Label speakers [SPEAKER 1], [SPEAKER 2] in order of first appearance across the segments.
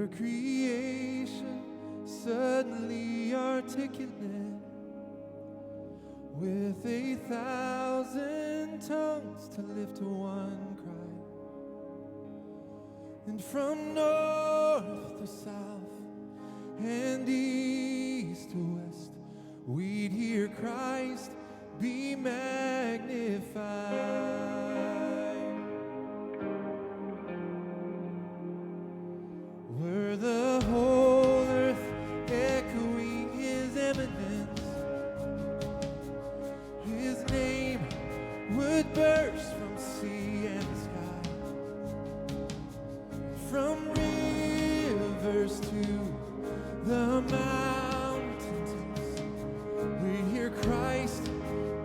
[SPEAKER 1] Your creation suddenly articulate with 1,000 tongues to lift one cry. And from north to south and east to west, we'd hear Christ be magnified. Were the whole earth echoing his eminence, his name would burst from sea and sky. From rivers to the mountains, we'd hear Christ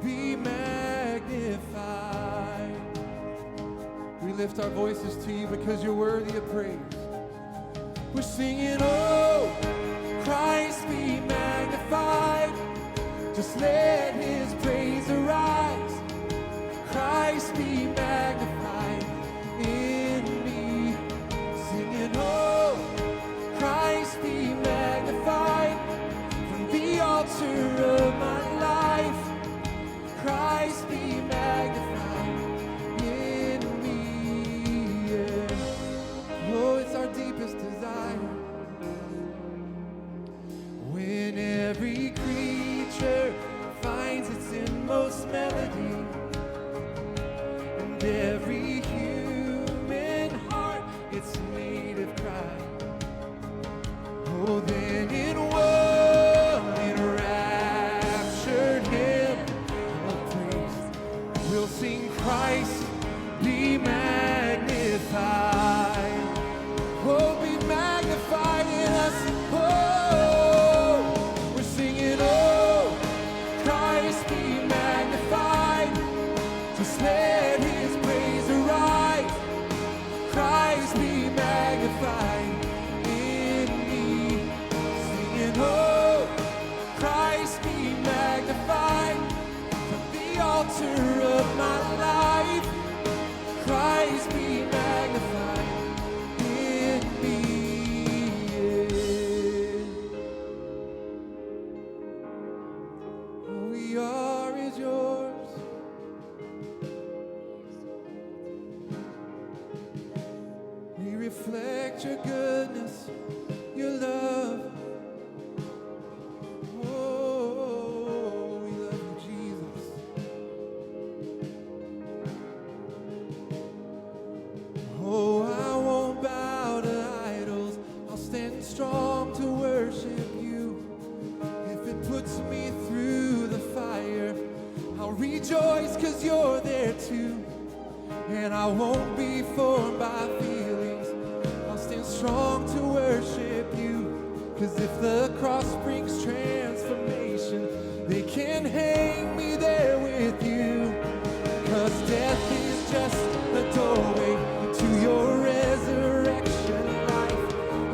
[SPEAKER 1] be magnified. We lift our voices to you because you're worthy of praise. We're singing, oh, Christ be magnified. Just let his praise arise. Christ be magnified in me. Singing, oh, Christ be magnified. From the altar of my life, Christ be magnified in me. Yeah. Oh, it's our deepest desire. When every creature finds its inmost melody, and every human heart its native cry. Oh, then in one enraptured hymn of praise, we'll sing Christ be magnified. Oh, be magnified in us. Oh, we're singing, oh, Christ be magnified. Just let his praise arise. Christ be magnified in me. Singing, oh, Christ be magnified. From the altar of my life, Christ be magnified in me. Yeah. All we are is yours. We reflect your goodness, your love. Oh, we love you, Jesus. Oh, I won't bow to idols. I'll stand strong to worship you. If it puts me through the fire, I'll rejoice 'cause you're there too. And I won't be formed by feelings. I'll stand strong to worship you. 'Cause if the cross brings transformation, they can hang me there with you. 'Cause death is just the doorway to your resurrection life.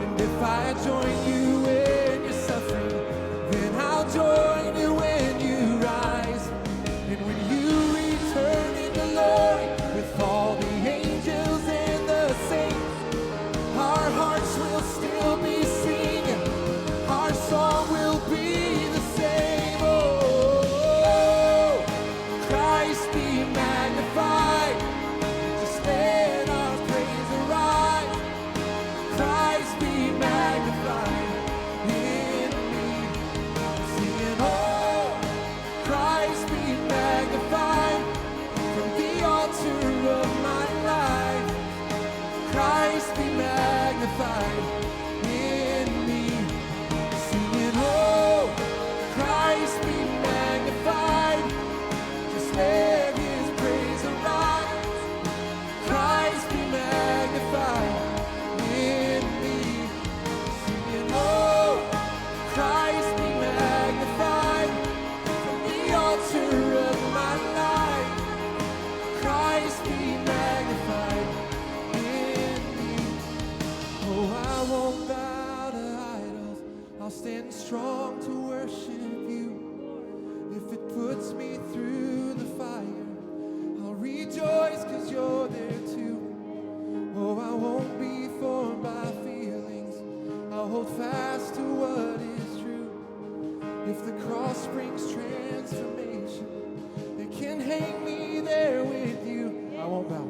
[SPEAKER 1] And if I join you in your suffering, then I'll join you when you rise. And when you return in glory with all the angels and the saints, our hearts will still be singing. Our song will be the same. Oh, Christ be magnified. Just let our praise arise. Christ be magnified in me. Singing, oh, Christ be magnified. From the altar of my life, Christ be magnified in me. Singing, oh, Christ be magnified. Just let his praise arise. Christ be magnified in me. Singing, oh, Christ be magnified. From the altar of my life, Christ be magnified in me. Oh, I won't bow to idols. I'll stand strong to worship you. If it puts me through the fire, I'll rejoice 'cause you're there too. Oh, I won't be formed by feelings. I'll hold fast to what is true. If the cross brings transformation, it can hang me there with you. I won't bow.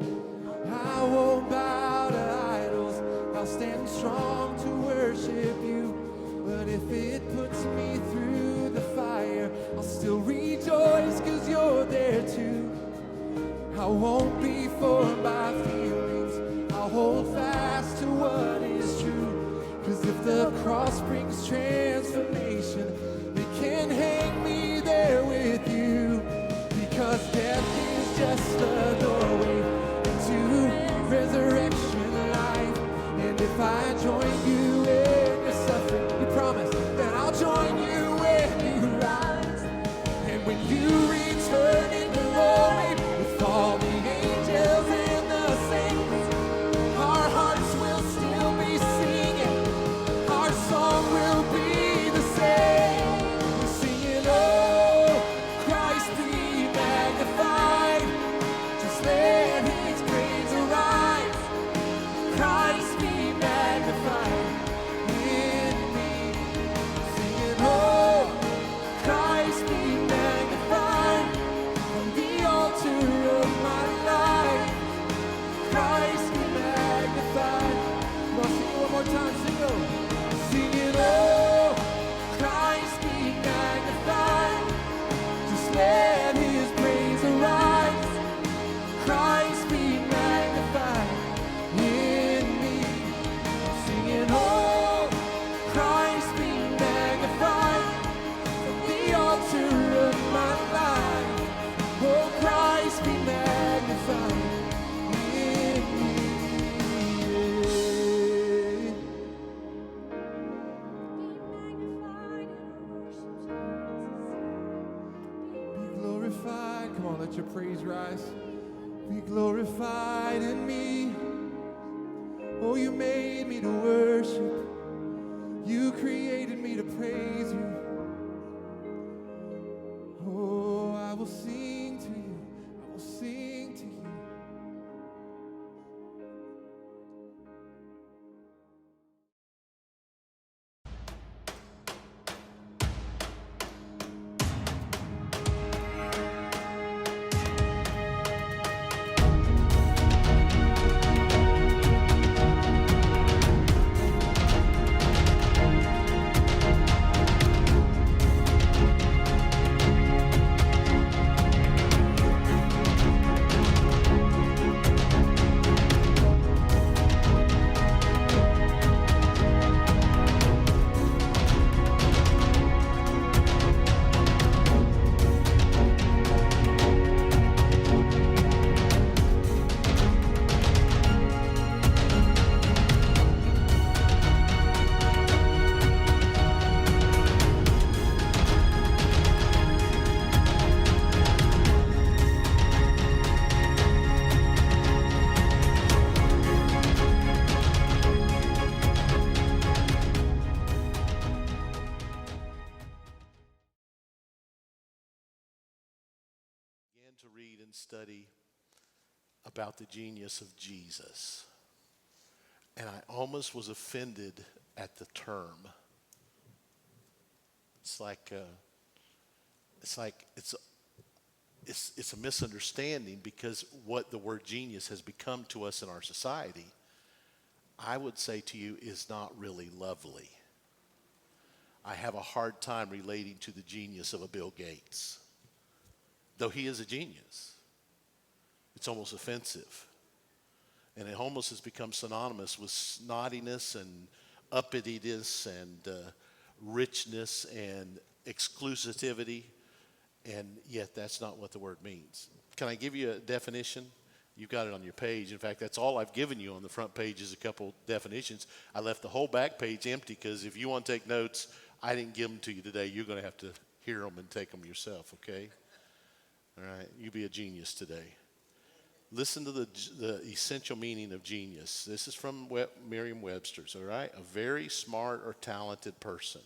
[SPEAKER 1] I won't bow to idols. I'll stand strong to worship you. But if it puts me through the fire, I'll still rejoice 'cause you're there too. I won't be formed by feelings. I'll hold fast to what is true. 'Cause if the cross brings transformation, it can hang me there with you. Because death is just a doorway into resurrection life. And if I join you in your suffering, you promise that I'll join you when you rise. And when you return in glory with all the angels and the saints, our hearts will still be singing. Our song will be the same. We're singing, oh, Christ be magnified. Just let his praise arise. Christ be magnified in me. Singing, oh, Christ be magnified on the altar of my life. Christ be magnified. Come on, sing it one more time. Sing it. Singing, oh, Christ be magnified. Just let his praise arise. Christ be magnified in me. Singing, oh, Christ be magnified from the altar of my life. Oh, Christ be magnified in me. Be glorified. Come on, let your praise rise. Be glorified in me. Oh, you made me to worship. You created me to praise you. Oh, I will sing to you. I will sing to you.
[SPEAKER 2] Began to read and study about the genius of Jesus, and I almost was offended at the term. It's like it's a misunderstanding, because what the word genius has become to us in our society, I would say to you, is not really lovely. I have a hard time relating to the genius of a Bill Gates. Though he is a genius, it's almost offensive. And it almost has become synonymous with snottiness and uppityness and richness and exclusivity. And yet that's not what the word means. Can I give you a definition? You've got it on your page. In fact, that's all I've given you on the front page is a couple definitions. I left the whole back page empty because if you want to take notes, I didn't give them to you today. You're going to have to hear them and take them yourself, okay? All right, you be a genius today. Listen to the essential meaning of genius. This is from Merriam-Webster's, all right? A very smart or talented person.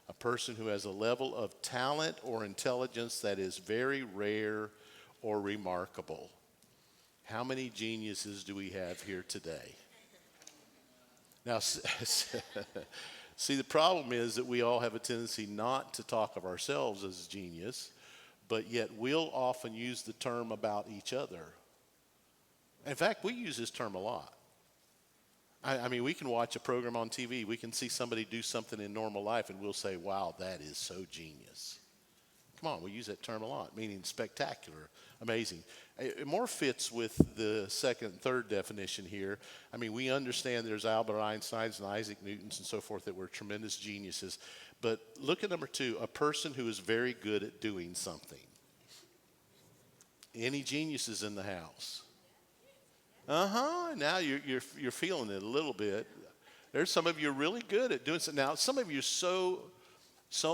[SPEAKER 2] A person who has a level of talent or intelligence that is very rare or remarkable. How many geniuses do we have here today? Now, See, the problem is that we all have a tendency not to talk of ourselves as genius, but yet we'll often use the term about each other. In fact, we use this term a lot. I mean, we can watch a program on TV. We can see somebody do something in normal life, and we'll say, wow, that is so genius. Come on, we use that term a lot, meaning spectacular, amazing. It more fits with the second and third definition here. I mean, we understand there's Albert Einsteins and Isaac Newtons and so forth that were tremendous geniuses. But look at number 2, a person who is very good at doing something. Any geniuses in the house? Now you're feeling it a little bit. There's some of you really good at doing something. Now, some of you are so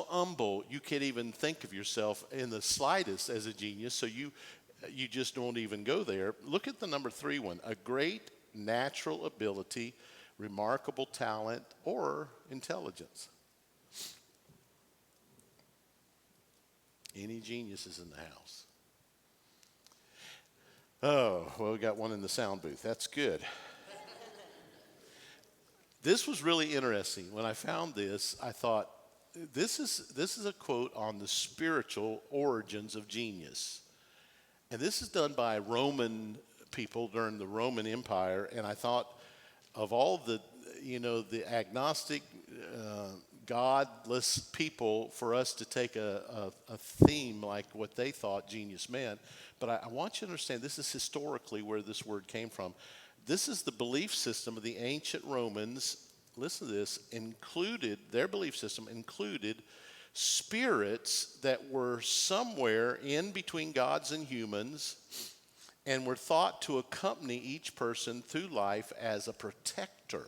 [SPEAKER 2] humble, you can't even think of yourself in the slightest as a genius, so you just don't even go there. Look at the number 3 one, a great natural ability, remarkable talent, or intelligence. Any geniuses in the house? Oh, well, we got one in the sound booth. That's good. This was really interesting. When I found this, I thought, this is a quote on the spiritual origins of genius. And this is done by Roman people during the Roman Empire. And I thought of all the agnostic, godless people, for us to take a theme like what they thought genius meant. But I want you to understand, this is historically where this word came from. This is the belief system of the ancient Romans. Listen to this, their belief system included spirits that were somewhere in between gods and humans and were thought to accompany each person through life as a protector.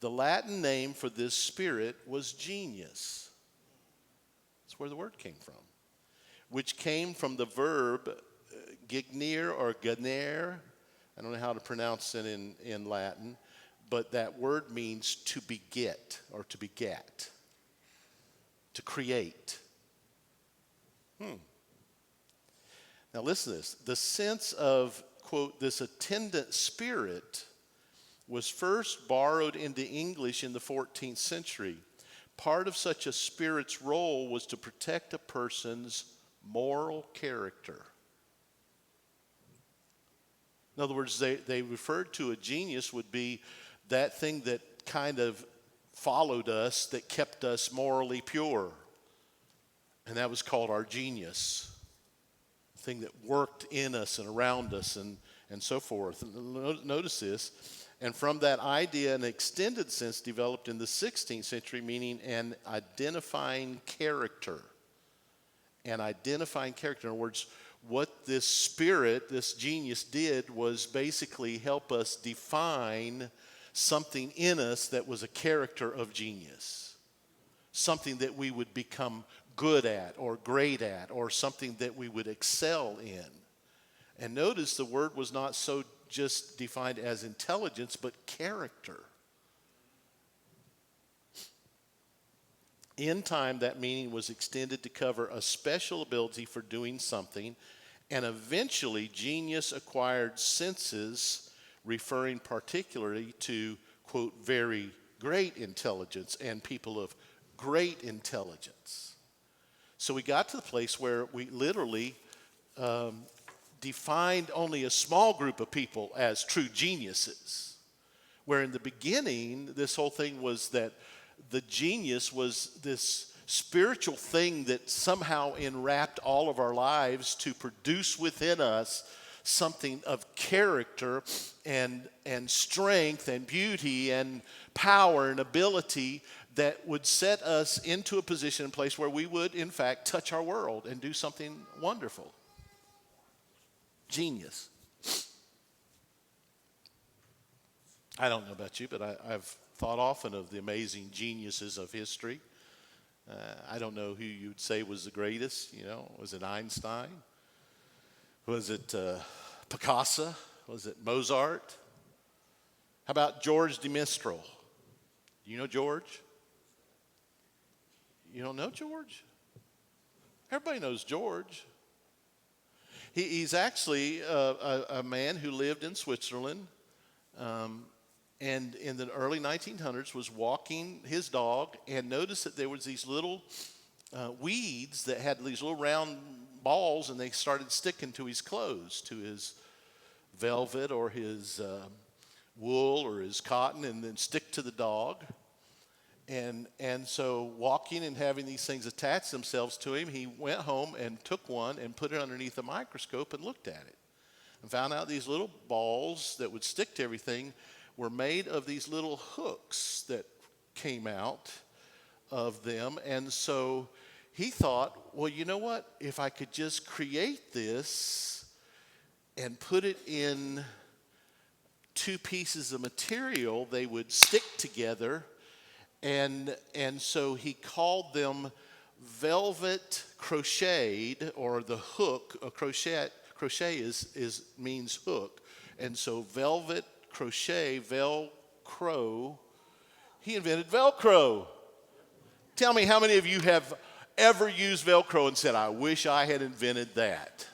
[SPEAKER 2] The Latin name for this spirit was genius. That's where the word came from, which came from the verb gignere or ganere. I don't know how to pronounce it in Latin, but that word means to beget or to begat, to create. Now listen to this. The sense of, quote, this attendant spirit was first borrowed into English in the 14th century. Part of such a spirit's role was to protect a person's moral character. In other words, they referred to a genius would be that thing that kind of followed us, that kept us morally pure. And that was called our genius. The thing that worked in us and around us and so forth. And notice this. And from that idea, an extended sense developed in the 16th century, meaning an identifying character. An identifying character. In other words, what this spirit, this genius did was basically help us define something in us that was a character of genius. Something that we would become good at or great at, or something that we would excel in. And notice the word was not so just defined as intelligence, but character. In time, that meaning was extended to cover a special ability for doing something, and eventually genius acquired senses referring particularly to, quote, very great intelligence and people of great intelligence. So we got to the place where we literally defined only a small group of people as true geniuses, where in the beginning, this whole thing was that the genius was this spiritual thing that somehow enwrapped all of our lives to produce within us something of character and strength and beauty and power and ability that would set us into a position and place where we would, in fact, touch our world and do something wonderful. Genius. I don't know about you, but I've thought often of the amazing geniuses of history. I don't know who you'd say was the greatest. Was it Einstein? Was it Picasso? Was it Mozart? How about George de Mistral? Do you know George? You don't know George? Everybody knows George. He's actually a man who lived in Switzerland, and in the early 1900s was walking his dog and noticed that there was these little weeds that had these little round balls, and they started sticking to his clothes, to his velvet or his wool or his cotton, and then stick to the dog. And so walking and having these things attach themselves to him, he went home and took one and put it underneath a microscope and looked at it and found out these little balls that would stick to everything were made of these little hooks that came out of them. And so he thought, well, you know what? If I could just create this and put it in two pieces of material, they would stick together. And so he called them velvet crocheted, or the hook. Crochet means hook. And so velvet crochet, Velcro. He invented Velcro. Tell me how many of you have ever used Velcro and said, I wish I had invented that?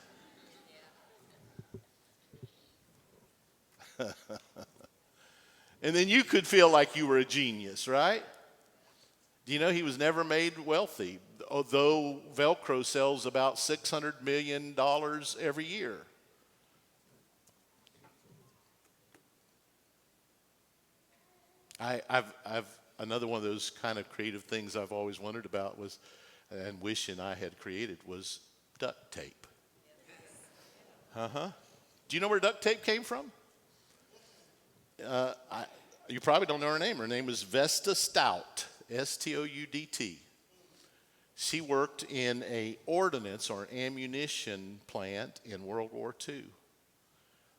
[SPEAKER 2] And then you could feel like you were a genius, right? Do you know he was never made wealthy, although Velcro sells about $600 million every year? I've another one of those kind of creative things I've always wondered about was, and wishing I had created, was duct tape. Do you know where duct tape came from? You probably don't know her name. Her name is Vesta Stout, Stoudt. She worked in a ordnance or ammunition plant in World War II.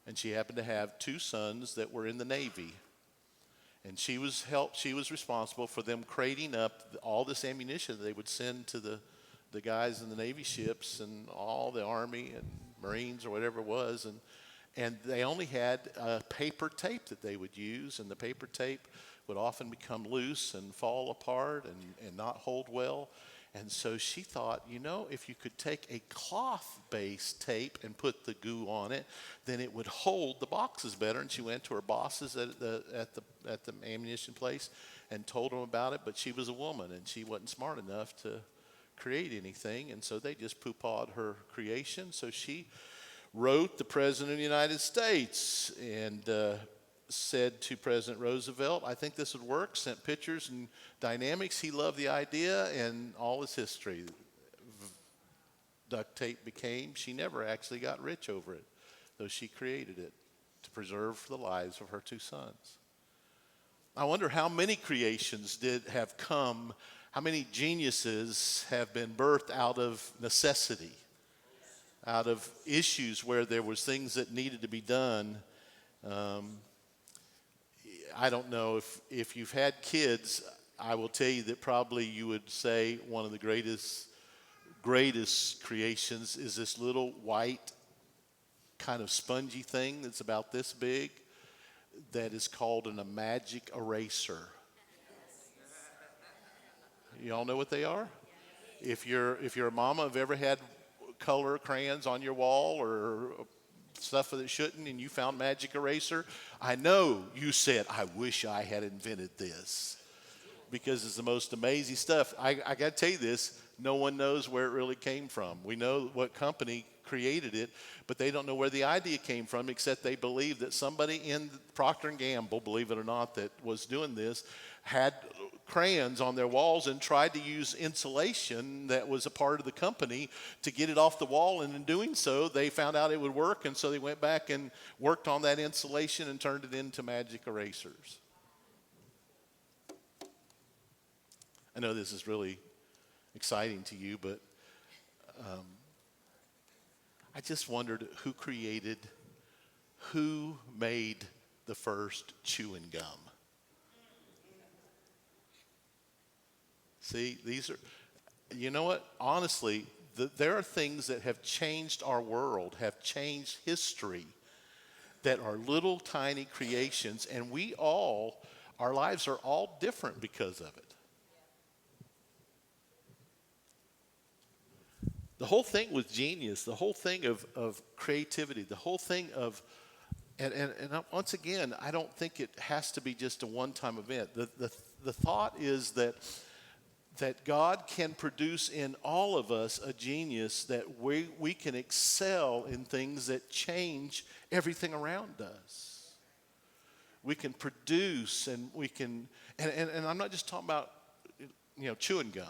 [SPEAKER 2] And she happened to have two sons that were in the Navy. And she was responsible for them crating up all this ammunition that they would send to the guys in the Navy ships and all the Army and Marines or whatever it was. And they only had paper tape that they would use, and the paper tape would often become loose and fall apart and not hold well. And so she thought, you know, if you could take a cloth-based tape and put the goo on it, then it would hold the boxes better. And she went to her bosses at the ammunition place and told them about it. But she was a woman, and she wasn't smart enough to create anything. And so they just poo-pawed her creation. So she wrote the President of the United States and said to President Roosevelt, I think this would work, sent pictures and dynamics. He loved the idea, and all is history. Duct tape became, she never actually got rich over it, though she created it to preserve the lives of her two sons. I wonder how many creations have come, how many geniuses have been birthed out of necessity, out of issues where there was things that needed to be done. I don't know if you've had kids, I will tell you that probably you would say one of the greatest creations is this little white kind of spongy thing that's about this big that is called a magic eraser. You all know what they are? If you're a mama, have ever had color crayons on your wall or stuff that shouldn't, and you found magic eraser, I know you said, I wish I had invented this, because it's the most amazing stuff. I got to tell you this, no one knows where it really came from. We know what company created it, but they don't know where the idea came from, except they believe that somebody in Procter & Gamble, believe it or not, that was doing this, had crayons on their walls and tried to use insulation that was a part of the company to get it off the wall, and in doing so they found out it would work, and so they went back and worked on that insulation and turned it into magic erasers. I know this is really exciting to you, but I just wondered who made the first chewing gum. See, these are, you know what? Honestly, there are things that have changed our world, have changed history, that are little tiny creations, and our lives are all different because of it. The whole thing with genius, the whole thing of creativity, the whole thing of And once again, I don't think it has to be just a one-time event. The thought is that God can produce in all of us a genius that we can excel in things that change everything around us. We can produce and we can, and I'm not just talking about, chewing gum.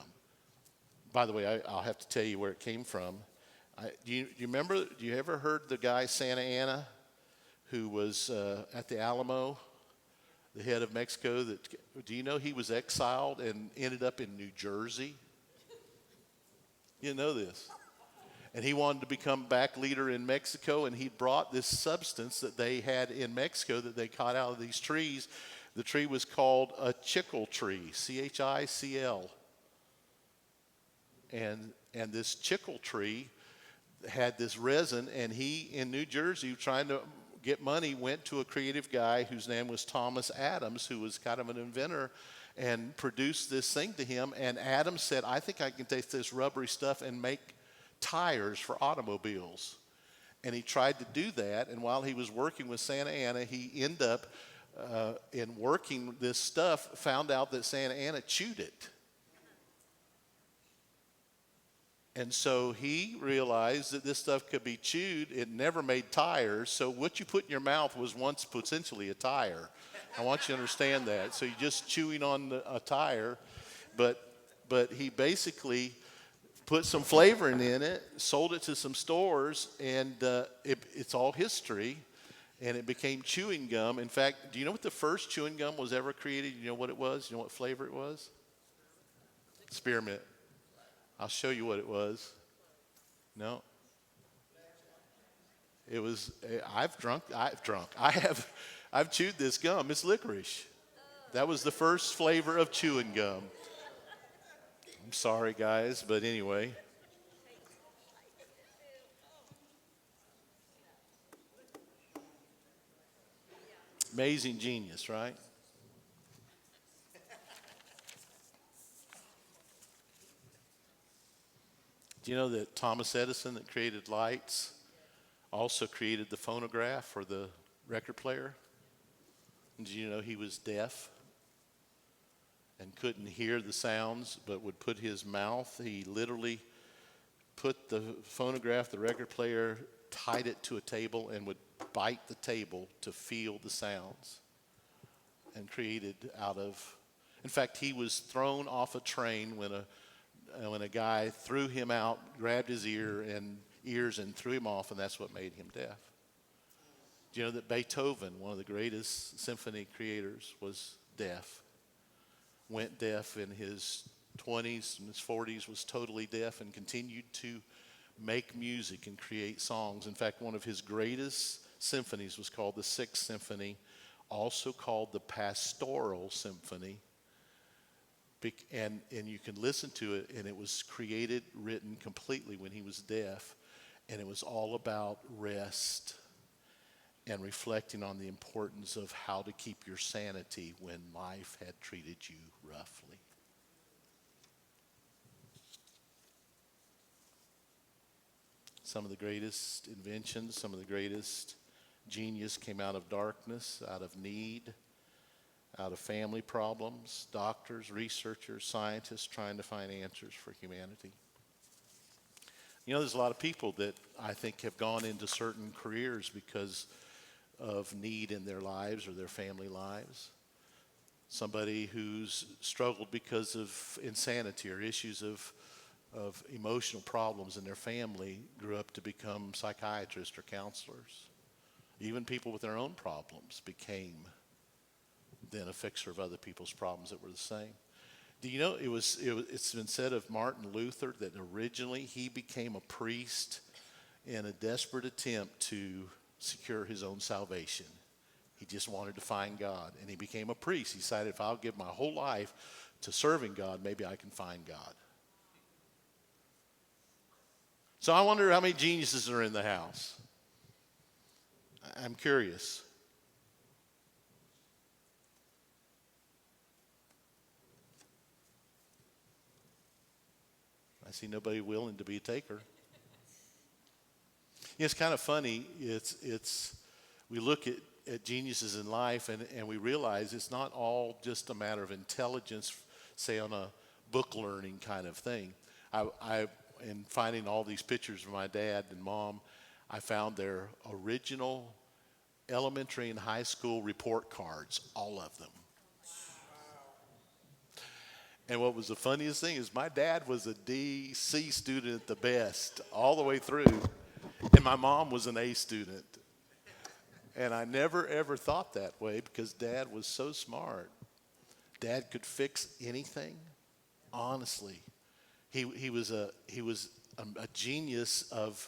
[SPEAKER 2] By the way, I'll have to tell you where it came from. Do you remember, do you ever heard the guy Santa Anna who was at the Alamo, the head of Mexico? Do you know he was exiled and ended up in New Jersey? You know this. And he wanted to become back leader in Mexico, and he brought this substance that they had in Mexico that they caught out of these trees. The tree was called a chicle tree, CHICL. And this chicle tree had this resin, and he, in New Jersey, trying to get money, went to a creative guy whose name was Thomas Adams, who was kind of an inventor, and produced this thing to him. And Adams said, I think I can take this rubbery stuff and make tires for automobiles. And he tried to do that, and while he was working with Santa Anna, he ended up, in working this stuff, found out that Santa Anna chewed it. And so he realized that this stuff could be chewed. It never made tires. So what you put in your mouth was once potentially a tire. I want you to understand that. So you're just chewing on a tire. But he basically put some flavoring in it, sold it to some stores, and it's all history. And it became chewing gum. In fact, do you know what the first chewing gum was ever created? You know what it was? You know what flavor it was? Spearmint. I'll show you what it was. No. It was, I've chewed this gum. It's licorice. That was the first flavor of chewing gum. I'm sorry, guys, but anyway. Amazing genius, right? Do you know that Thomas Edison, that created lights, also created the phonograph or the record player? And did you know he was deaf and couldn't hear the sounds, but would put his mouth, he literally put the phonograph, the record player, tied it to a table and would bite the table to feel the sounds, and created out of, in fact, he was thrown off a train when a guy threw him out, grabbed his ears and threw him off, and that's what made him deaf. Do you know that Beethoven, one of the greatest symphony creators, was deaf? Went deaf in his 20s and his 40s, was totally deaf, and continued to make music and create songs. In fact, one of his greatest symphonies was called the Sixth Symphony, also called the Pastoral Symphony. And you can listen to it, and it was written completely when he was deaf, and it was all about rest and reflecting on the importance of how to keep your sanity when life had treated you roughly. Some of the greatest inventions, some of the greatest genius came out of darkness, out of need, out of family problems, doctors, researchers, scientists trying to find answers for humanity. You know, there's a lot of people that I think have gone into certain careers because of need in their lives or their family lives. Somebody who's struggled because of insanity or issues of emotional problems in their family grew up to become psychiatrists or counselors. Even people with their own problems became then a fixer of other people's problems that were the same. Do you know it's been said of Martin Luther that originally he became a priest in a desperate attempt to secure his own salvation. He just wanted to find God, and he became a priest. He decided, if I'll give my whole life to serving God, maybe I can find God. So I wonder how many geniuses are in the house. I'm curious. I see nobody willing to be a taker. It's kind of funny. It's we look at geniuses in life and we realize it's not all just a matter of intelligence, say on a book learning kind of thing. In finding all these pictures of my dad and mom, I found their original elementary and high school report cards, all of them. And what was the funniest thing is my dad was a D.C. student at the best all the way through, and my mom was an A student. And I never, ever thought that way because Dad was so smart. Dad could fix anything, honestly. He was a genius of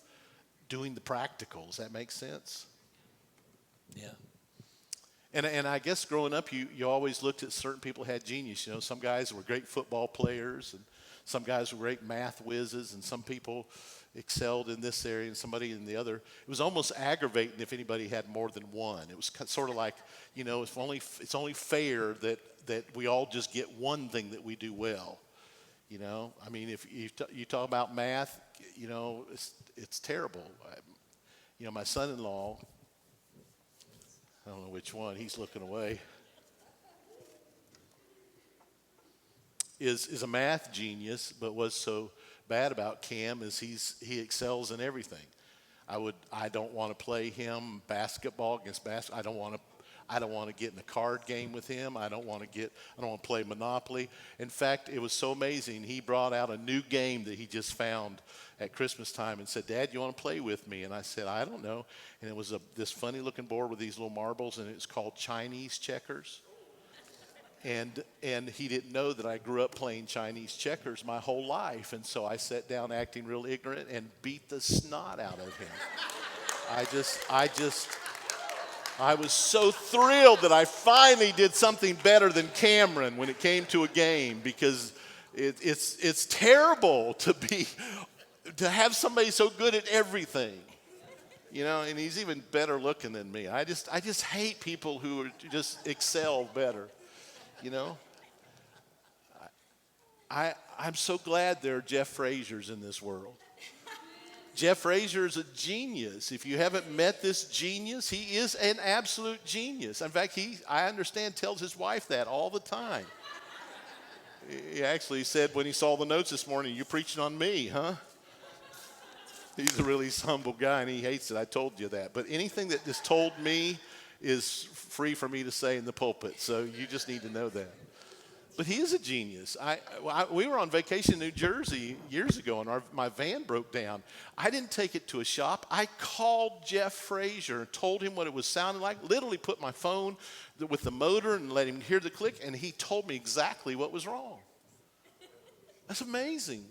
[SPEAKER 2] doing the practicals. That makes sense? Yeah. And I guess growing up, you always looked at certain people who had genius. You know, some guys were great football players, and some guys were great math whizzes, and some people excelled in this area and somebody in the other. It was almost aggravating if anybody had more than one. It was sort of like, you know, it's only fair that we all just get one thing that we do well. You know, I mean, if you talk about math, you know, it's terrible. You know, my son-in-law, I don't know which one, he's looking away, is a math genius, but what's so bad about Cam is he excels in everything. I don't want to play him basketball against basketball. I don't want to get in a card game with him. I don't want to play Monopoly. In fact, it was so amazing. He brought out a new game that he just found at Christmas time and said, "Dad, you want to play with me?" And I said, "I don't know." And it was this funny looking board with these little marbles, and it's called Chinese checkers. And he didn't know that I grew up playing Chinese checkers my whole life. And so I sat down acting real ignorant and beat the snot out of him. I was so thrilled that I finally did something better than Cameron when it came to a game, because it's terrible to have somebody so good at everything. You know, and he's even better looking than me. I just hate people who just excel better. You know, I'm so glad there are Jeff Frazier's in this world. Jeff Frazier is a genius. If you haven't met this genius, he is an absolute genius. In fact, I understand, tells his wife that all the time. He actually said when he saw the notes this morning, "You preaching on me, huh?" He's a really humble guy, and he hates it. I told you that. But anything that is told me is free for me to say in the pulpit, so you just need to know that. But he is a genius. We were on vacation in New Jersey years ago, and my van broke down. I didn't take it to a shop. I called Jeff Frazier and told him what it was sounding like, literally put my phone with the motor and let him hear the click, and he told me exactly what was wrong. That's amazing.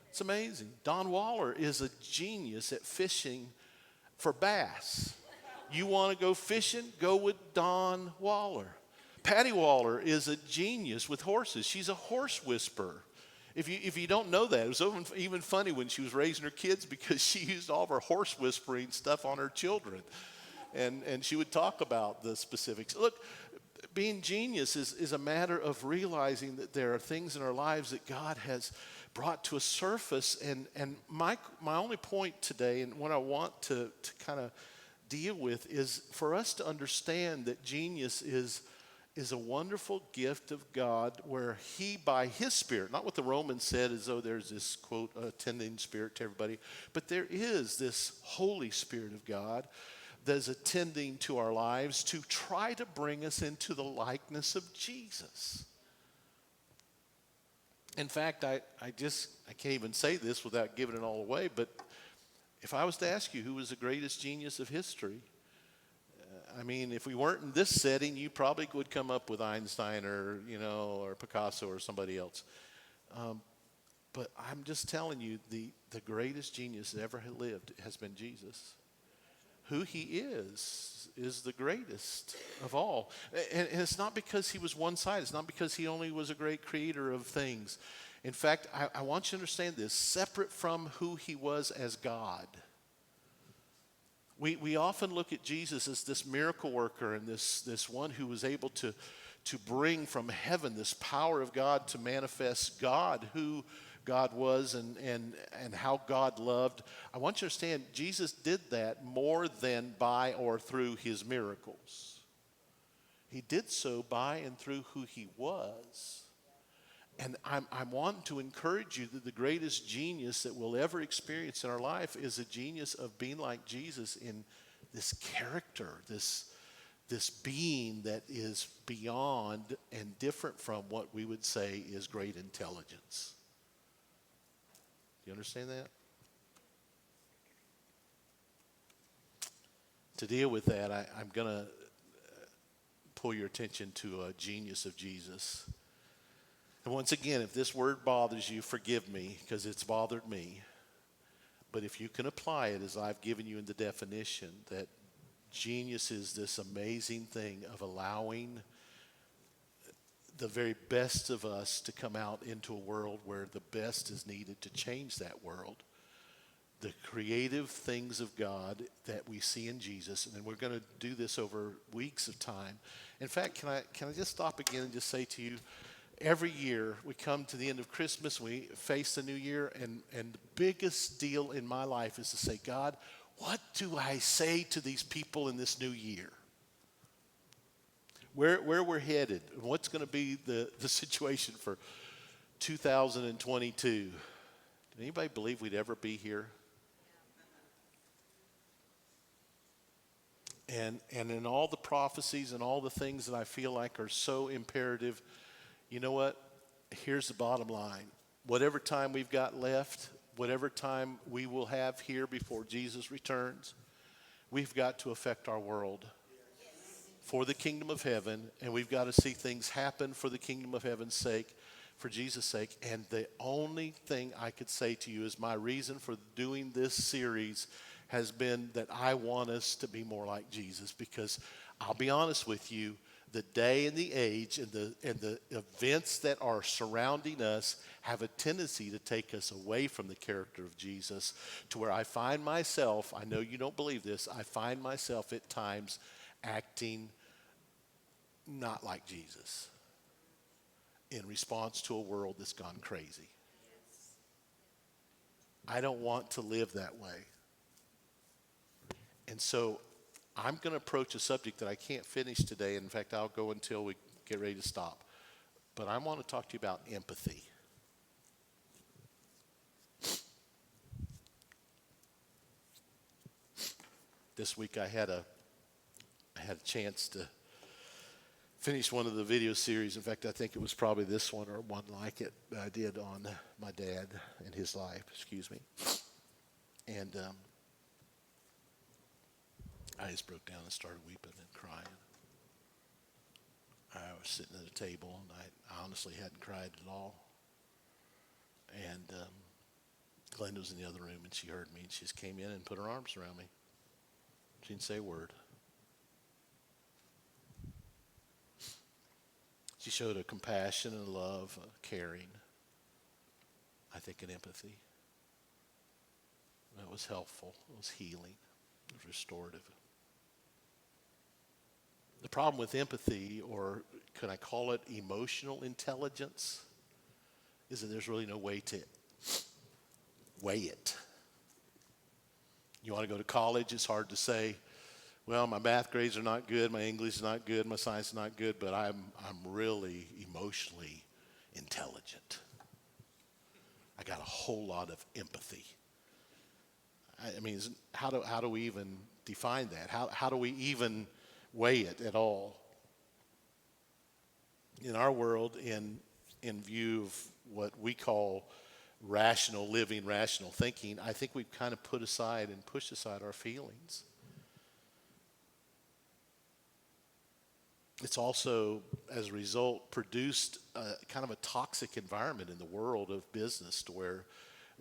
[SPEAKER 2] It's amazing. Don Waller is a genius at fishing for bass. You want to go fishing? Go with Don Waller. Patty Waller is a genius with horses. She's a horse whisperer. If you don't know that, it was even funny when she was raising her kids, because she used all of her horse whispering stuff on her children. And she would talk about the specifics. Look, being genius is a matter of realizing that there are things in our lives that God has brought to a surface. And my only point today, and what I want to kind of deal with, is for us to understand that genius is a wonderful gift of God, where he, by his Spirit, not what the Romans said as though there's this, quote, attending spirit to everybody, but there is this Holy Spirit of God that is attending to our lives to try to bring us into the likeness of Jesus. In fact, I can't even say this without giving it all away, but if I was to ask you who was the greatest genius of history, I mean, if we weren't in this setting, you probably would come up with Einstein or Picasso or somebody else. But I'm just telling you, the greatest genius that ever lived has been Jesus. Who he is the greatest of all. And it's not because he was one-sided. It's not because he only was a great creator of things. In fact, I want you to understand this, separate from who he was as God. We often look at Jesus as this miracle worker and this one who was able to bring from heaven this power of God to manifest God, who God was and how God loved. I want you to understand, Jesus did that more than by or through his miracles. He did so by and through who he was. And I'm wanting to encourage you that the greatest genius that we'll ever experience in our life is a genius of being like Jesus in this character, this being that is beyond and different from what we would say is great intelligence. Do you understand that? To deal with that, I'm going to pull your attention to a genius of Jesus. And once again, if this word bothers you, forgive me, because it's bothered me. But if you can apply it as I've given you in the definition, that genius is this amazing thing of allowing the very best of us to come out into a world where the best is needed to change that world. The creative things of God that we see in Jesus, and we're going to do this over weeks of time. In fact, can I just stop again and just say to you, every year we come to the end of Christmas, we face the new year, and the biggest deal in my life is to say, God, what do I say to these people in this new year? Where we're headed, and what's going to be the situation for 2022. Did anybody believe we'd ever be here? And in all the prophecies and all the things that I feel like are so imperative, you know what? Here's the bottom line. Whatever time we've got left, whatever time we will have here before Jesus returns, we've got to affect our world for the kingdom of heaven, and we've got to see things happen for the kingdom of heaven's sake, for Jesus' sake. And the only thing I could say to you is my reason for doing this series has been that I want us to be more like Jesus, because I'll be honest with you, the day and the age and the events that are surrounding us have a tendency to take us away from the character of Jesus, to where I find myself, I know you don't believe this, I find myself at times acting not like Jesus in response to a world that's gone crazy. I don't want to live that way. And so I'm going to approach a subject that I can't finish today. In fact, I'll go until we get ready to stop. But I want to talk to you about empathy. This week I had a chance to finish one of the video series. In fact, I think it was probably this one or one like it that I did on my dad and his life, And I just broke down and started weeping and crying. I was sitting at a table, and I honestly hadn't cried at all. And Glenda was in the other room, and she heard me, and she just came in and put her arms around me. She didn't say a word. She showed a compassion and love, a caring, I think an empathy. It was helpful. It was healing. It was restorative. The problem with empathy, or could I call it emotional intelligence, is that there's really no way to weigh it. You want to go to college, it's hard to say, well, my math grades are not good, my English is not good, my science is not good, but I'm really emotionally intelligent. I got a whole lot of empathy. I mean, how do we even define that? How do we even weigh it at all? In our world, in view of what we call rational living, rational thinking, I think we've kind of put aside and pushed aside our feelings. It's also, as a result, produced kind of a toxic environment in the world of business, to where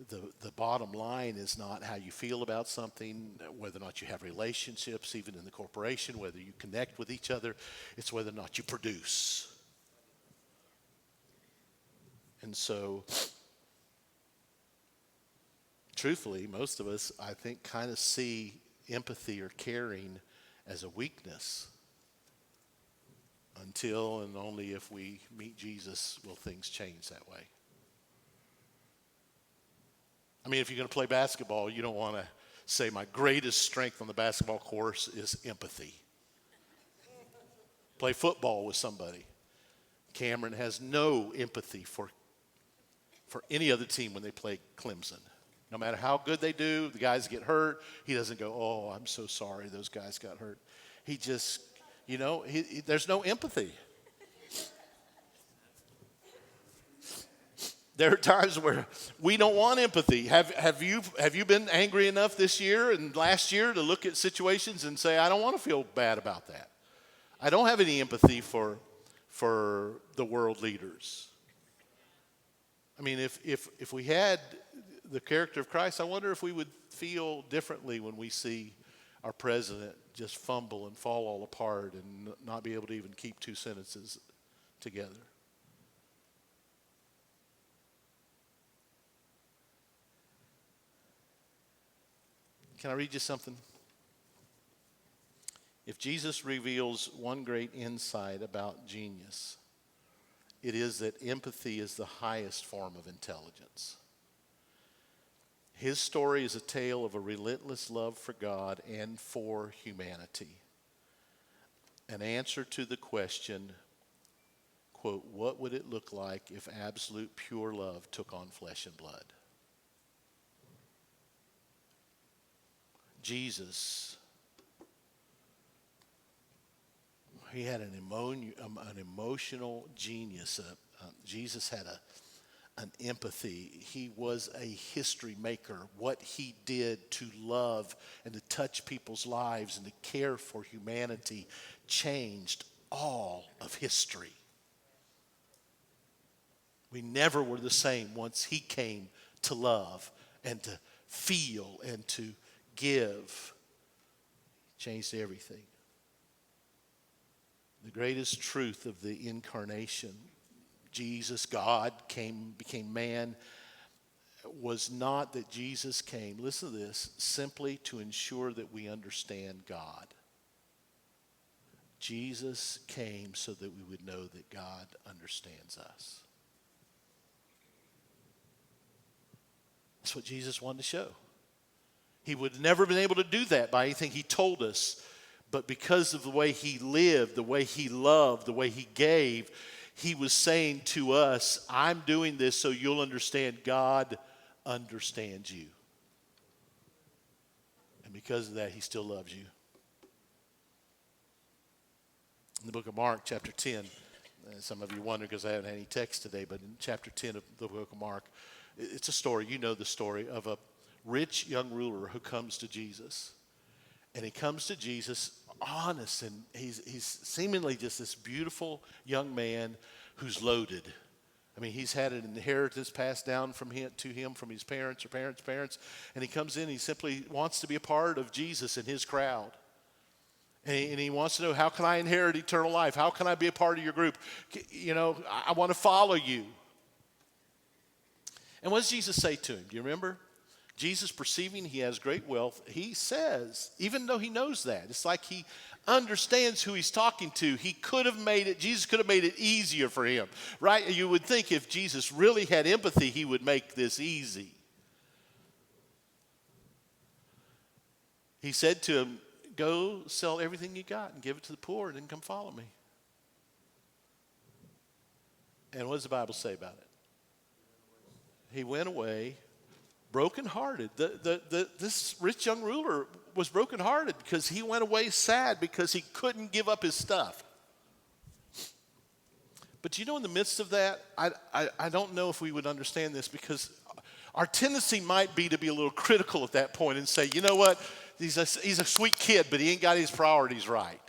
[SPEAKER 2] the bottom line is not how you feel about something, whether or not you have relationships, even in the corporation, whether you connect with each other. It's whether or not you produce. And so, truthfully, most of us, I think, kind of see empathy or caring as a weakness. Until and only if we meet Jesus will things change that way. I mean, if you're going to play basketball, you don't want to say my greatest strength on the basketball course is empathy. Play football with somebody. Cameron has no empathy for any other team when they play Clemson. No matter how good they do, the guys get hurt. He doesn't go, oh, I'm so sorry those guys got hurt. He just, there's no empathy. There are times where we don't want empathy. Have you been angry enough this year and last year to look at situations and say, I don't want to feel bad about that. I don't have any empathy for the world leaders. I mean, if we had the character of Christ, I wonder if we would feel differently when we see our president just fumble and fall all apart and not be able to even keep two sentences together. Can I read you something? If Jesus reveals one great insight about genius, it is that empathy is the highest form of intelligence. His story is a tale of a relentless love for God and for humanity. An answer to the question, quote, what would it look like if absolute pure love took on flesh and blood? Jesus, he had an emotional genius. Jesus had an empathy. He was a history maker. What he did to love and to touch people's lives and to care for humanity changed all of history. We never were the same once he came to love and to feel and to give. Changed everything. The greatest truth of the incarnation, Jesus, God, became man, was not that Jesus came, listen to this, simply to ensure that we understand God. Jesus came so that we would know that God understands us. That's what Jesus wanted to show. He would have never been able to do that by anything he told us. But because of the way he lived, the way he loved, the way he gave, he was saying to us, I'm doing this so you'll understand God understands you. And because of that, he still loves you. In the book of Mark, chapter 10, some of you wonder because I haven't had any text today, but in chapter 10 of the book of Mark, it's a story, you know the story, of a rich young ruler who comes to Jesus. And he comes to Jesus honest, and he's seemingly just this beautiful young man who's loaded. I mean, he's had an inheritance passed down from him from his parents or parents, and he comes in, he simply wants to be a part of Jesus and his crowd. And he wants to know, how can I inherit eternal life? How can I be a part of your group? I want to follow you. And what does Jesus say to him? Do you remember? Jesus, perceiving he has great wealth, he says, even though he knows that, it's like he understands who he's talking to. Jesus could have made it easier for him, right? You would think if Jesus really had empathy, he would make this easy. He said to him, go sell everything you got and give it to the poor and then come follow me. And what does the Bible say about it? He went away brokenhearted. This rich young ruler was brokenhearted because he went away sad because he couldn't give up his stuff. But in the midst of that, I don't know if we would understand this, because our tendency might be to be a little critical at that point and say, you know what, he's a sweet kid, but he ain't got his priorities right.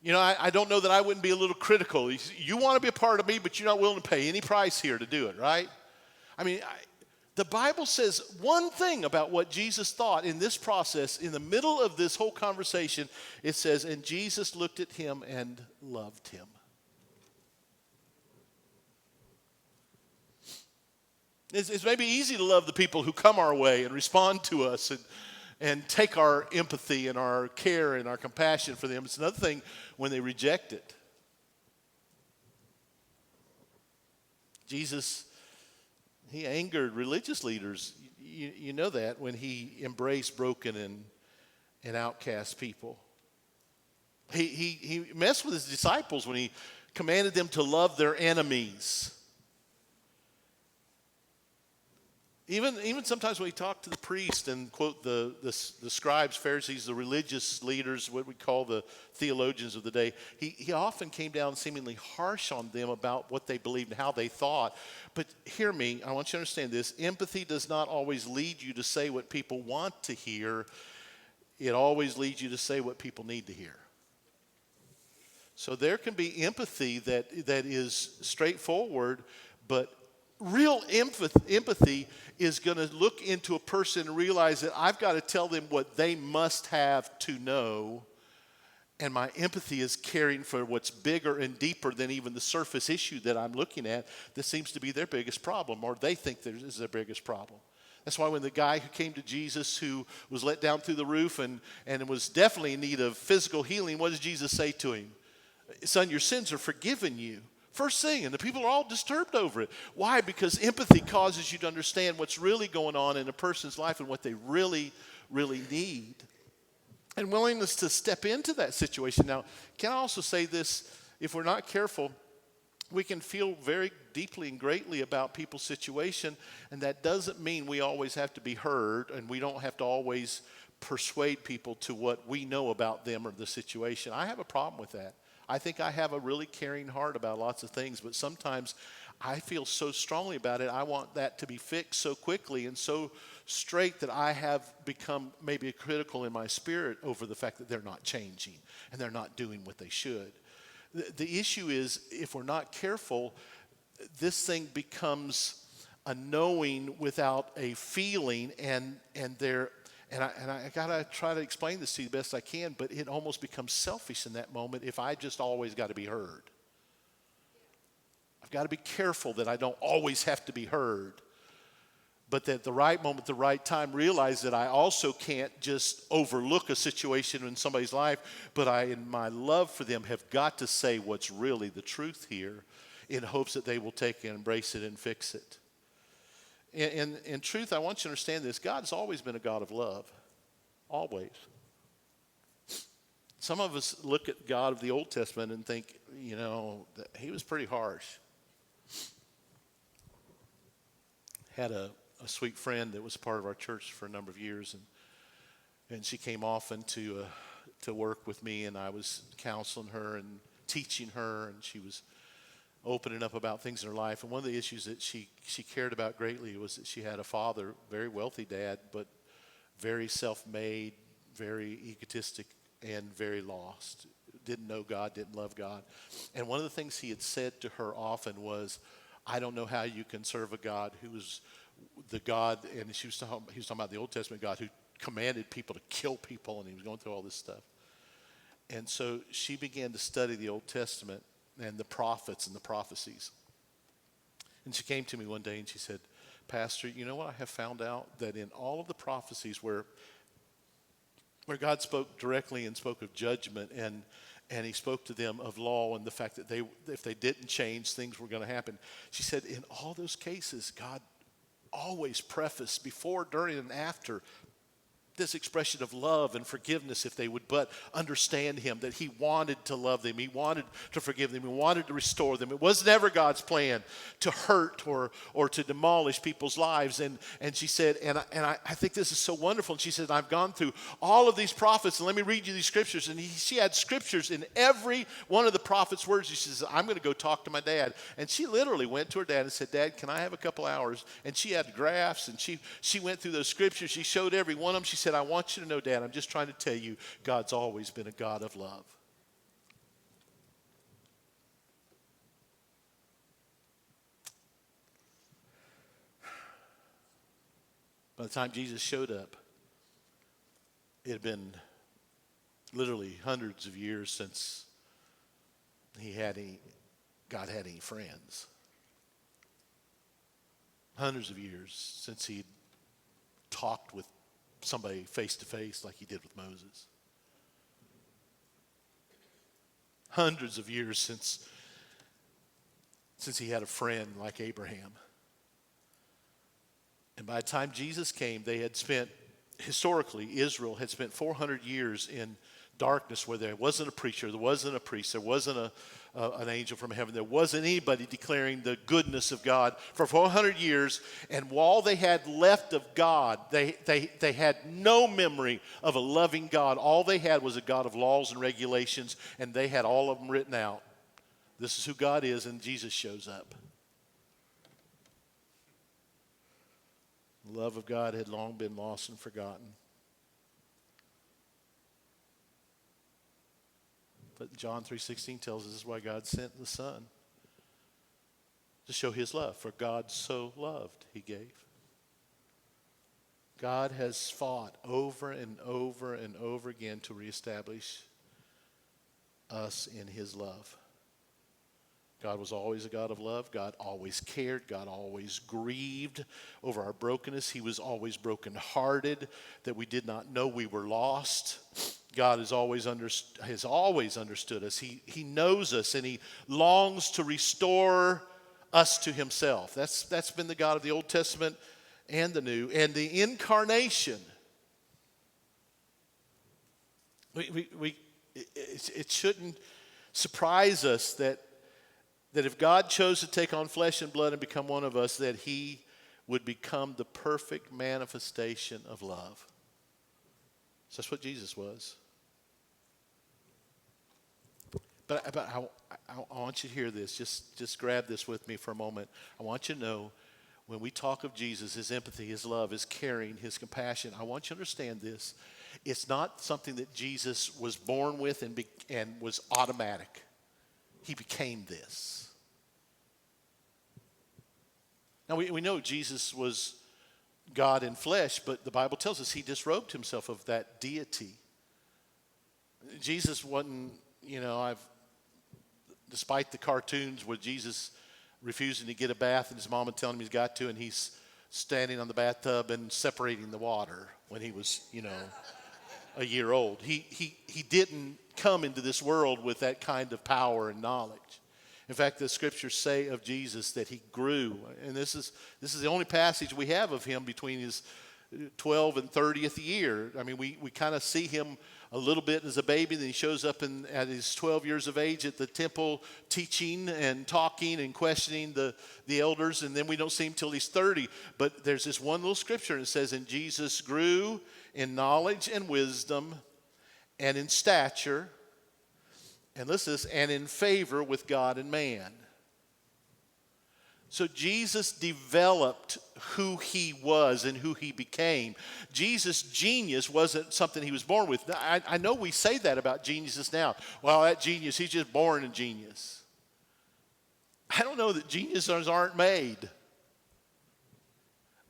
[SPEAKER 2] I don't know that I wouldn't be a little critical. You want to be a part of me, but you're not willing to pay any price here to do it, right? The Bible says one thing about what Jesus thought in this process, in the middle of this whole conversation. It says, and Jesus looked at him and loved him. It's maybe easy to love the people who come our way and respond to us and take our empathy and our care and our compassion for them. It's another thing when they reject it. He angered religious leaders. You know that when he embraced broken and outcast people. He messed with his disciples when he commanded them to love their enemies. Even sometimes when he talked to the priest and quote the scribes, Pharisees, the religious leaders, what we call the theologians of the day, he often came down seemingly harsh on them about what they believed and how they thought. But hear me, I want you to understand this. Empathy does not always lead you to say what people want to hear. It always leads you to say what people need to hear. So there can be empathy that is straightforward, but real empathy is going to look into a person and realize that I've got to tell them what they must have to know. And my empathy is caring for what's bigger and deeper than even the surface issue that I'm looking at that seems to be their biggest problem, or they think that is their biggest problem. That's why when the guy who came to Jesus who was let down through the roof and was definitely in need of physical healing, what does Jesus say to him? Son, your sins are forgiven you. First thing, and the people are all disturbed over it. Why? Because empathy causes you to understand what's really going on in a person's life and what they really, really need. And willingness to step into that situation. Now, can I also say this? If we're not careful, we can feel very deeply and greatly about people's situation, and that doesn't mean we always have to be heard, and we don't have to always persuade people to what we know about them or the situation. I have a problem with that. I think I have a really caring heart about lots of things, but sometimes I feel so strongly about it. I want that to be fixed so quickly and so straight that I have become maybe critical in my spirit over the fact that they're not changing and they're not doing what they should. The issue is, if we're not careful, this thing becomes a knowing without a feeling, and I gotta try to explain this to you the best I can, but it almost becomes selfish in that moment if I just always got to be heard. I've got to be careful that I don't always have to be heard, but that at the right moment, the right time, realize that I also can't just overlook a situation in somebody's life, but I, in my love for them, have got to say what's really the truth here in hopes that they will take and embrace it and fix it. In truth, I want you to understand this. God's always been a God of love. Always. Some of us look at God of the Old Testament and think, that he was pretty harsh. Had a sweet friend that was part of our church for a number of years, and she came often to work with me, and I was counseling her and teaching her, and she was opening up about things in her life. And one of the issues that she cared about greatly was that she had a father, very wealthy dad, but very self-made, very egotistic, and very lost. Didn't know God, didn't love God. And one of the things he had said to her often was, I don't know how you can serve a God who is the God, and he was talking about the Old Testament God who commanded people to kill people, and he was going through all this stuff. And so she began to study the Old Testament and the prophets and the prophecies. And she came to me one day and she said, Pastor, you know what I have found out? That in all of the prophecies where God spoke directly and spoke of judgment and he spoke to them of law and the fact that if they didn't change, things were going to happen. She said, in all those cases, God always prefaced before, during, and after this expression of love and forgiveness if they would but understand him, that he wanted to love them, he wanted to forgive them, he wanted to restore them. It was never God's plan to hurt or to demolish people's lives. And she said, and I think this is so wonderful. And she said, I've gone through all of these prophets, and let me read you these scriptures. And she had scriptures in every one of the prophets' words. She says, I'm going to go talk to my dad. And she literally went to her dad and said, Dad, can I have a couple hours? And she had graphs, and she went through those scriptures. She showed every one of them. She said, I want you to know, Dad, I'm just trying to tell you, God's always been a God of love. By the time Jesus showed up, it had been literally hundreds of years since God had any friends. Hundreds of years since he'd talked with somebody face to face like he did with Moses. Hundreds of years since he had a friend like Abraham. And by the time Jesus came, they had spent, historically, Israel had spent 400 years in darkness where there wasn't a preacher, there wasn't a priest, there wasn't an angel from heaven, there wasn't anybody declaring the goodness of God for 400 years. And all they had left of God, they had no memory of a loving God. All they had was a God of laws and regulations, and they had all of them written out. This is who God is, and Jesus shows up. The love of God had long been lost and forgotten. But John 3:16 tells us this is why God sent the Son, to show his love. For God so loved, he gave. God has fought over and over and over again to reestablish us in his love. God was always a God of love. God always cared. God always grieved over our brokenness. He was always brokenhearted that we did not know we were lost. God has always understood us. He knows us, and he longs to restore us to himself. That's been the God of the Old Testament and the New. And the incarnation, it shouldn't surprise us that if God chose to take on flesh and blood and become one of us, that he would become the perfect manifestation of love. So that's what Jesus was. But I want you to hear this. Just grab this with me for a moment. I want you to know, when we talk of Jesus, his empathy, his love, his caring, his compassion, I want you to understand this. It's not something that Jesus was born with and was automatic. He became this. Now, we know Jesus was God in flesh, but the Bible tells us he disrobed himself of that deity. Jesus wasn't, despite the cartoons with Jesus refusing to get a bath and his mama telling him he's got to, and he's standing on the bathtub and separating the water when he was, a year old. He didn't come into this world with that kind of power and knowledge. In fact, the scriptures say of Jesus that he grew. And this is the only passage we have of him between his 12th and 30th year. I mean, we kind of see him a little bit as a baby. Then he shows up at his 12 years of age at the temple teaching and talking and questioning the elders. And then we don't see him till he's 30. But there's this one little scripture, and it says, and Jesus grew in knowledge and wisdom and in stature, and listen to this, and in favor with God and man. So Jesus developed who he was and who he became. Jesus' genius wasn't something he was born with. I know we say that about geniuses now. Well, that genius, he's just born a genius. I don't know that geniuses aren't made.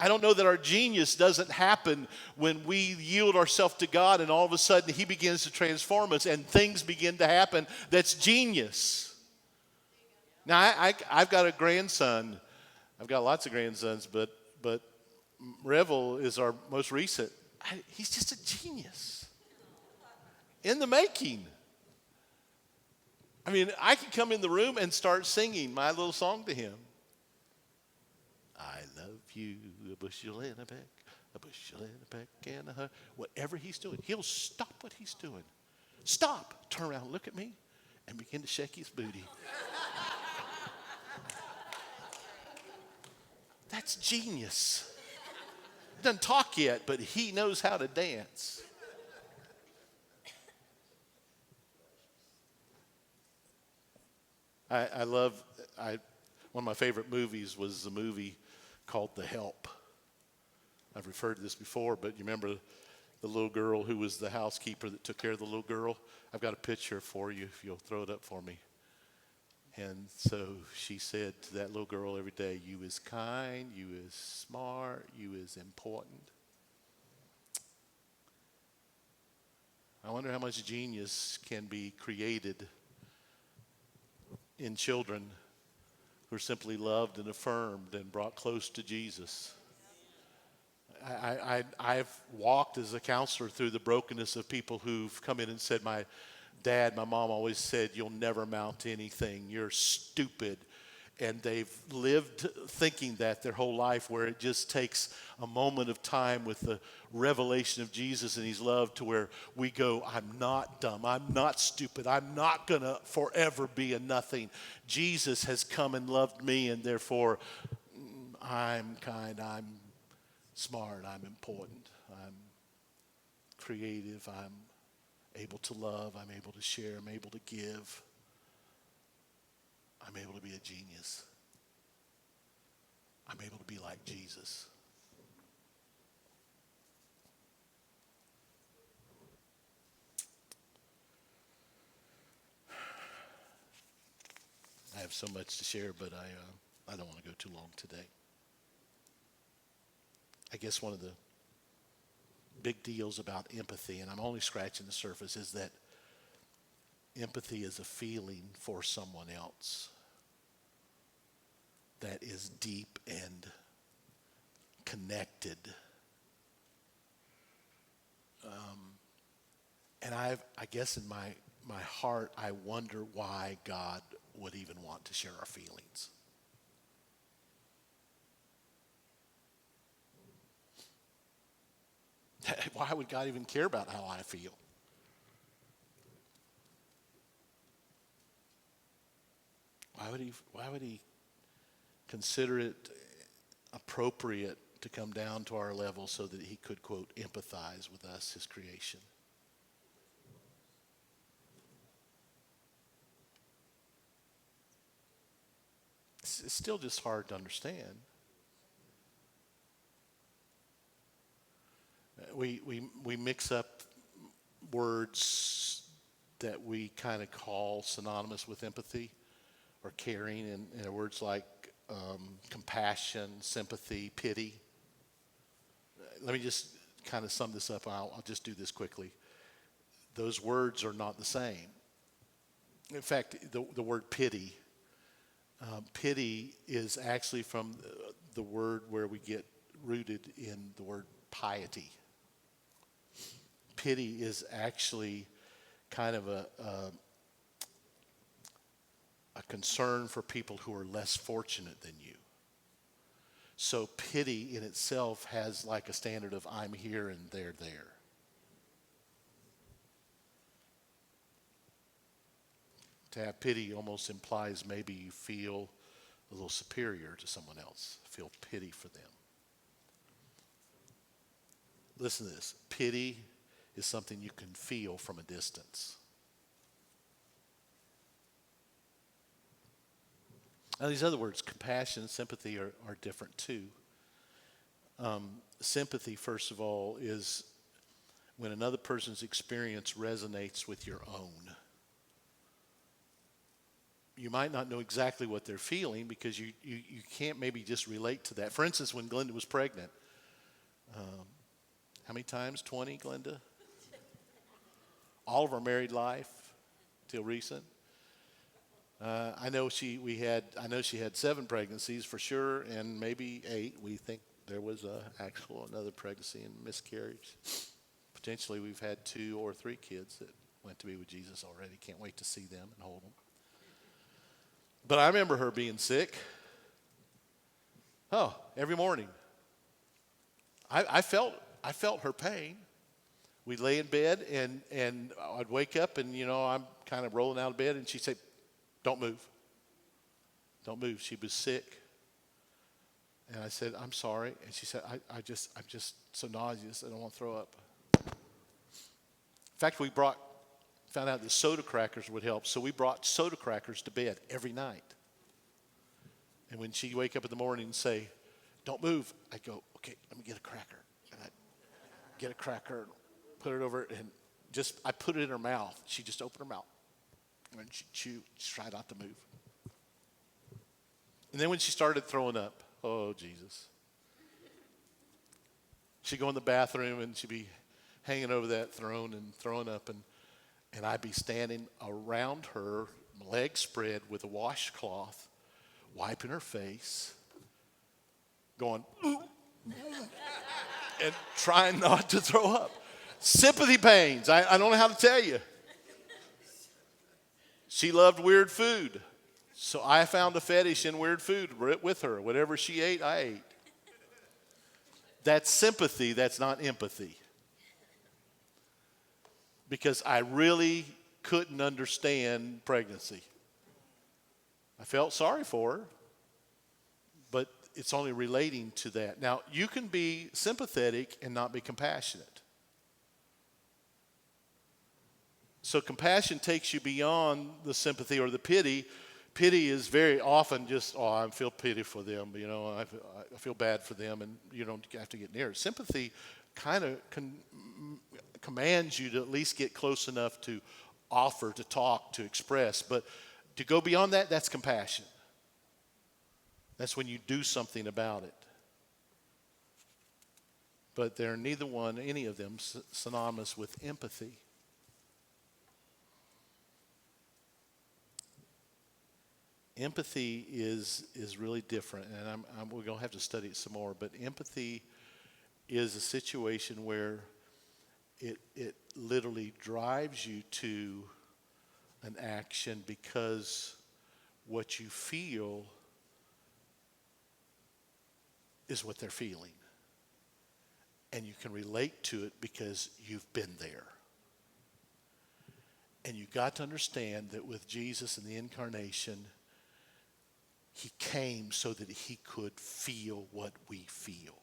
[SPEAKER 2] I don't know that our genius doesn't happen when we yield ourselves to God and all of a sudden he begins to transform us and things begin to happen. That's genius. Now, I've got a grandson. I've got lots of grandsons, but Revel is our most recent. He's just a genius in the making. I mean, I could come in the room and start singing my little song to him. I love you, a bushel and a peck, a bushel and a peck and a hug. Whatever he's doing, he'll stop what he's doing. Stop, turn around, look at me, and begin to shake his booty. That's genius. He doesn't talk yet, but he knows how to dance. One of my favorite movies was the movie called The Help. I've referred to this before, but you remember the little girl who was the housekeeper that took care of the little girl? I've got a picture for you if you'll throw it up for me. And so she said to that little girl every day, you is kind, you is smart, you is important. I wonder how much genius can be created in children who are simply loved and affirmed and brought close to Jesus. I've walked as a counselor through the brokenness of people who've come in and said, my mom always said, you'll never amount to anything. You're stupid. And they've lived thinking that their whole life, where it just takes a moment of time with the revelation of Jesus and his love to where we go, I'm not dumb, I'm not stupid, I'm not going to forever be a nothing. Jesus has come and loved me, and therefore I'm kind, I'm smart, I'm important, I'm creative, I'm able to love, I'm able to share, I'm able to give. I'm able to be a genius. I'm able to be like Jesus. I have so much to share, but I don't want to go too long today. I guess one of the big deals about empathy, and I'm only scratching the surface, is that empathy is a feeling for someone else that is deep and connected. And I guess in my heart, I wonder why God would even want to share our feelings. Why would God even care about how I feel? Why would he consider it appropriate to come down to our level so that he could, quote, empathize with us, his creation? It's still just hard to understand. We mix up words that we kind of call synonymous with empathy or caring, and words like compassion, sympathy, pity. Let me just kind of sum this up. I'll just do this quickly. Those words are not the same. In fact, the word pity, pity is actually from the word where we get rooted in the word piety. Pity is actually kind of a concern for people who are less fortunate than you. So pity in itself has like a standard of I'm here and they're there. To have pity almost implies maybe you feel a little superior to someone else, feel pity for them. Listen to this. Pity is something you can feel from a distance. Now, these other words, compassion and sympathy, are different too. Sympathy, first of all, is when another person's experience resonates with your own. You might not know exactly what they're feeling because you can't maybe just relate to that. For instance, when Glenda was pregnant, how many times? 20, Glenda? All of our married life till recent. I know she had 7 pregnancies for sure, and maybe 8. We think there was another pregnancy and miscarriage. Potentially, we've had 2 or 3 kids that went to be with Jesus already. Can't wait to see them and hold them. But I remember her being sick. Oh, every morning. I felt her pain. We'd lay in bed, and I'd wake up, and, I'm kind of rolling out of bed, and she'd say, don't move. Don't move. She was sick. And I said, I'm sorry. And she said, I'm just so nauseous, I don't want to throw up. In fact, found out that soda crackers would help, so we brought soda crackers to bed every night. And when she'd wake up in the morning and say, don't move, I'd go, okay, let me get a cracker. And I'd get a cracker, put it over, and I put it in her mouth. She'd just open her mouth. And she'd chew, just try not to move. And then when she started throwing up, oh, Jesus. She'd go in the bathroom, and she'd be hanging over that throne and throwing up, and I'd be standing around her, legs spread with a washcloth, wiping her face, going, and trying not to throw up. Sympathy pains. I don't know how to tell you. She loved weird food. So I found a fetish in weird food with her. Whatever she ate, I ate. That's sympathy, that's not empathy. Because I really couldn't understand pregnancy. I felt sorry for her, but it's only relating to that. Now, you can be sympathetic and not be compassionate. So compassion takes you beyond the sympathy or the pity. Pity is very often just, oh, I feel pity for them, I feel bad for them, and you don't have to get near it. Sympathy kind of commands you to at least get close enough to offer, to talk, to express. But to go beyond that, that's compassion. That's when you do something about it. But they're neither one, any of them, synonymous with empathy. Empathy is really different, and we're going to have to study it some more. But empathy is a situation where it literally drives you to an action because what you feel is what they're feeling. And you can relate to it because you've been there. And you got to understand that with Jesus and the incarnation, he came so that he could feel what we feel.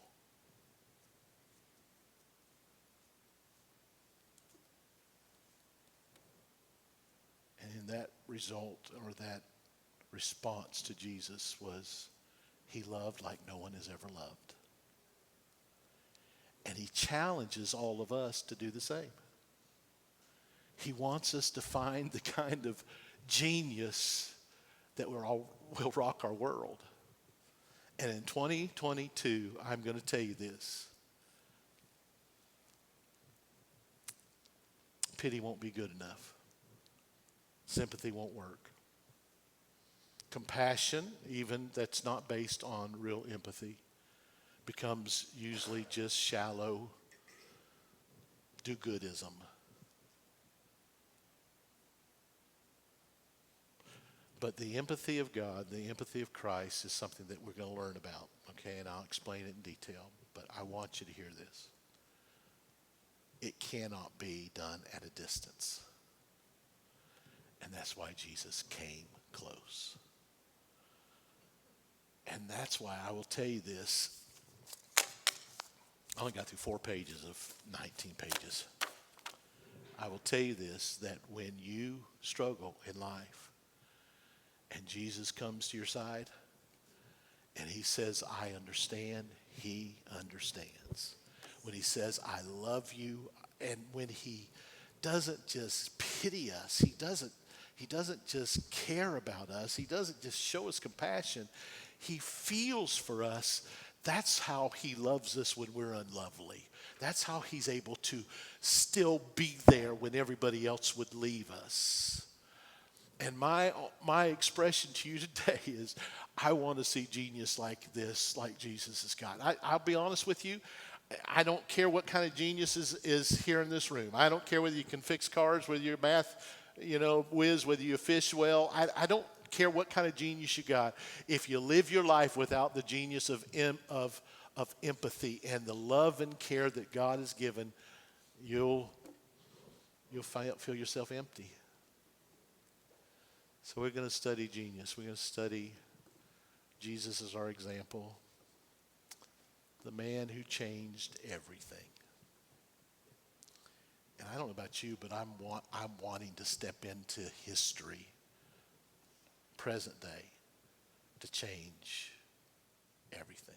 [SPEAKER 2] And that result or that response to Jesus was he loved like no one has ever loved. And he challenges all of us to do the same. He wants us to find the kind of genius that will rock our world. And in 2022, I'm going to tell you this. Pity won't be good enough. Sympathy won't work. Compassion, even that's not based on real empathy, becomes usually just shallow do-goodism. But the empathy of God, the empathy of Christ is something that we're going to learn about, okay? And I'll explain it in detail, but I want you to hear this. It cannot be done at a distance. And that's why Jesus came close. And that's why I will tell you this. I only got through 4 pages of 19 pages. I will tell you this, that when you struggle in life, and Jesus comes to your side, and he says, I understand, he understands. When he says, I love you, and when he doesn't just pity us, he doesn't just care about us, he doesn't just show us compassion, he feels for us. That's how he loves us when we're unlovely. That's how he's able to still be there when everybody else would leave us. And my expression to you today is, I want to see genius like this, like Jesus has got. I'll be honest with you. I don't care what kind of genius is here in this room. I don't care whether you can fix cars, whether you're math, whiz, whether you fish well. I don't care what kind of genius you got. If you live your life without the genius of empathy and the love and care that God has given, you'll feel yourself empty. So we're going to study genius. We're going to study Jesus as our example, the man who changed everything. And I don't know about you, but I'm wanting to step into history, present day, to change everything.